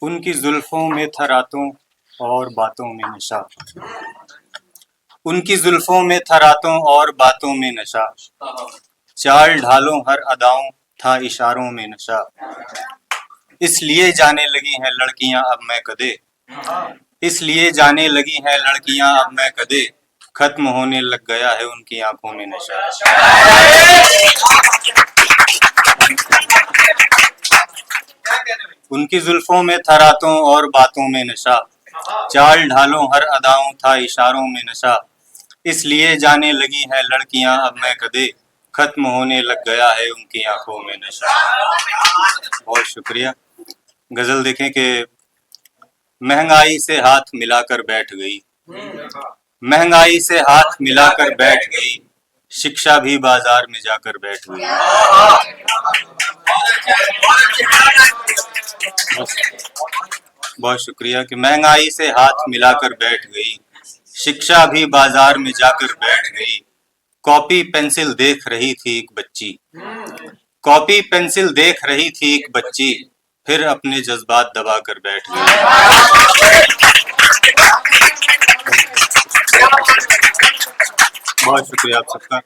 उनकी जुल्फों में था रातों और बातों में नशा। उनकी जुल्फों में था रातों और बातों में नशा। चाल ढालों हर अदाओं था इशारों में नशा। इसलिए जाने लगी हैं लड़कियां अब मैं कदे। इसलिए जाने लगी हैं लड़कियां अब मैं कदे। खत्म होने लग गया है उनकी आंखों में नशा। उनकी जुल्फों में था रातों और बातों में नशा। चाल ढालों हर अदाओं था इशारों में नशा। इसलिए जाने लगी हैं लड़कियां अब मैं कदे। खत्म होने लग गया है उनकी आंखों में नशा। बहुत शुक्रिया। गजल देखें कि महंगाई से हाथ मिलाकर बैठ गई। महंगाई से हाथ मिलाकर बैठ गई। शिक्षा भी बाजार में जाकर बैठ गई। बहुत शुक्रिया कि महंगाई से हाथ मिलाकर बैठ गई। शिक्षा भी बाजार में जाकर बैठ गई। कॉपी पेंसिल देख रही थी एक बच्ची। कॉपी पेंसिल देख रही थी एक बच्ची। फिर अपने जज्बात दबाकर बैठ गई। बहुत शुक्रिया आप सबका।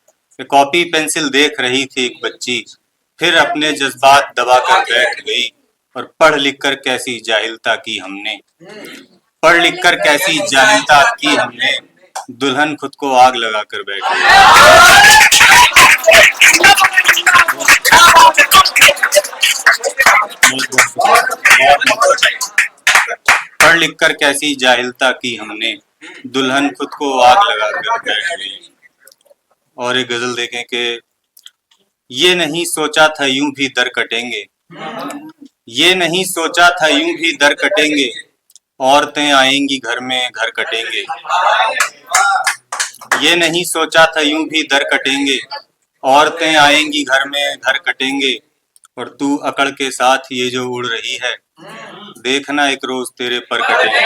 कॉपी पेंसिल देख रही थी एक बच्ची। फिर अपने जज्बात दबाकर बैठ गई। और पढ़ लिख कर कैसी जाहिलता की हमने। पढ़ लिख कर कैसी जाहिलता की हमने। दुल्हन खुद को आग लगाकर बैठ गई। पढ़ लिख कर कैसी जाहिलता की हमने। दुल्हन खुद को आग लगाकर बैठ गई। और एक गजल देखें कि ये नहीं सोचा था यूं भी दर कटेंगे। ये नहीं सोचा था यूं भी दर कटेंगे। औरतें आएंगी घर में घर कटेंगे। ये नहीं सोचा था यूं भी दर कटेंगे। औरतें आएंगी घर में घर कटेंगे। और तू अकड़ के साथ ये जो उड़ रही है। देखना एक रोज तेरे पर कटेंगे।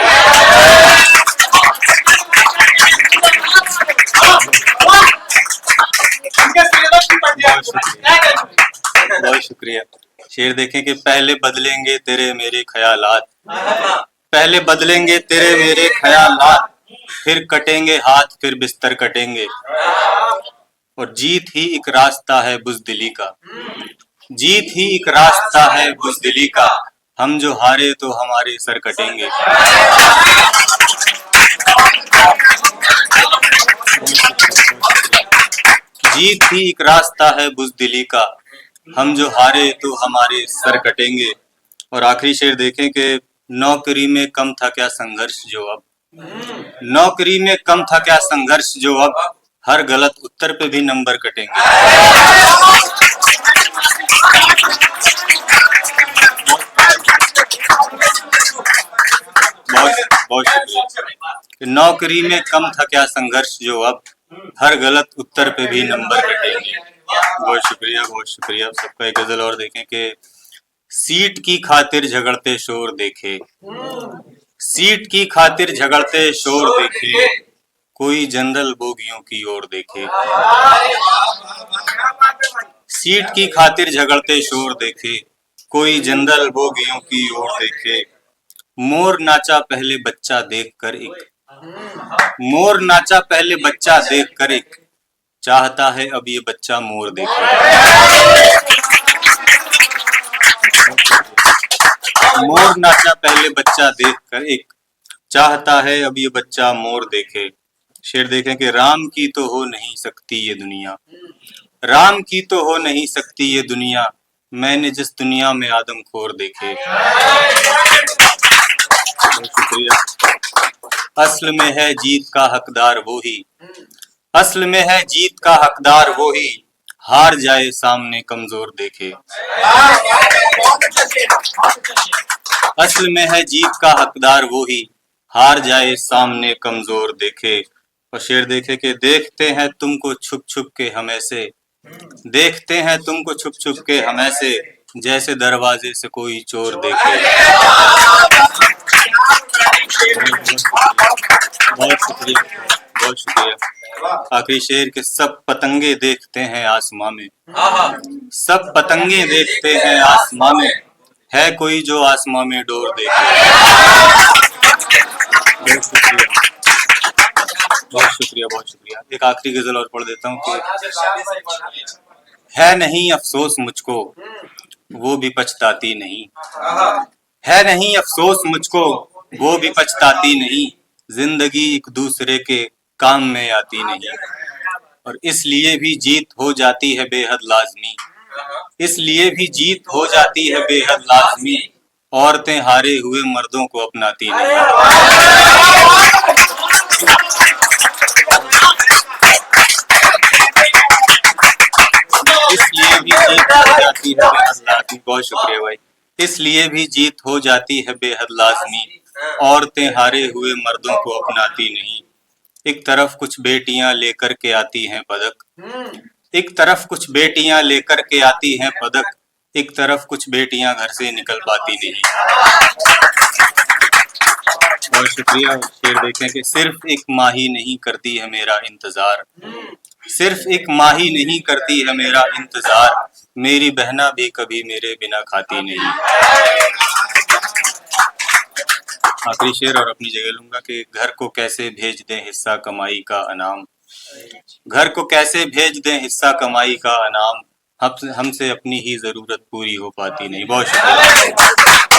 बहुत शुक्रिया। शेर देखें कि पहले बदलेंगे तेरे मेरे ख्यालात। पहले बदलेंगे तेरे मेरे ख्यालात। फिर कटेंगे हाथ फिर बिस्तर कटेंगे। और जीत ही एक रास्ता है बुज़दिली का। जीत ही एक रास्ता है बुज़दिली का। हम जो हारे तो हमारे सर कटेंगे। जीत ही एक रास्ता है बुज़दिली का। हम जो हारे तो हमारे सर कटेंगे। और आखिरी शेर देखें कि नौकरी में कम था क्या संघर्ष जो अब। नौकरी में कम था क्या संघर्ष जो अब। हर गलत उत्तर पे भी नंबर कटेंगे। बहुत शुक्रिया। नौकरी में कम था क्या संघर्ष जो अब। हर गलत उत्तर पे भी नंबर कटेंगे। बहुत शुक्रिया सबका। एक गजल और देखें कि सीट की खातिर झगड़ते शोर देखे। सीट की खातिर झगड़ते शोर देखे। कोई जनरल बोगियों की ओर देखे। सीट की खातिर झगड़ते शोर देखे। कोई जनरल बोगियों की ओर देखे। मोर नाचा पहले बच्चा देखकर एक। मोर नाचा पहले बच्चा देखकर एक। चाहता है अब ये बच्चा मोर देखे। मोर नाचा पहले बच्चा देखकर एक। चाहता है अब ये बच्चा मोर देखे। शेर देखें कि राम की तो हो नहीं सकती ये दुनिया। राम की तो हो नहीं सकती ये दुनिया। मैंने जिस दुनिया में आदमखोर देखे। शुक्रिया। असल में है जीत का हकदार वो ही। असल में है जीत का हकदार वो ही। हार जाए सामने कमजोर देखे। असल में है जीत का हकदार वो ही। हार जाए सामने कमजोर देखे। और शेर देखे कि देखते हैं तुमको छुप छुप के हम ऐसे। देखते हैं तुमको छुप छुप के हम ऐसे। जैसे दरवाजे से कोई चोर देखे। बहुत शुक्रिया बहुत शुक्रिया। आखिरी शेर के सब पतंगे देखते हैं आसमां में। सब पतंगे देखते हैं आसमां में। है कोई जो आसमां में डोर देखे। बहुत शुक्रिया, बहुत शुक्रिया, बहुत शुक्रिया। एक आखिरी गजल और पढ़ देता हूँ कि है नहीं अफसोस मुझको वो भी पछताती नहीं, है नहीं अफसोस मुझको वो भी पछताती नहीं, जिंदगी एक दूसरे के काम में आती नहीं, और इसलिए भी जीत हो जाती है बेहद लाजमी, इसलिए भी जीत हो जाती है बेहद लाजमी, औरतें हारे हुए मर्दों को अपनाती नहीं, इसलिए भी जीत हो जाती है बेहद लाजमी। बहुत शुक्रिया भाई। इसलिए भी जीत हो जाती है बेहद लाजमी, औरतें हारे हुए मर्दों को अपनाती नहीं, एक तरफ कुछ बेटियां लेकर के आती हैं पदक, एक तरफ कुछ बेटियां लेकर के आती हैं पदक, एक तरफ कुछ बेटियां घर से निकल पाती नहीं। बहुत शुक्रिया। शेर देखें कि सिर्फ एक माँ ही नहीं करती है मेरा इंतजार, सिर्फ एक माँ ही नहीं करती है मेरा इंतजार, मेरी बहना भी कभी मेरे बिना खाती नहीं। आखिरी शेर और अपनी जगह लूंगा कि घर को कैसे भेज दें हिस्सा कमाई का अनाम, घर को कैसे भेज दें हिस्सा कमाई का अनाम, हमसे अपनी ही जरूरत पूरी हो पाती नहीं। बहुत शुक्रिया।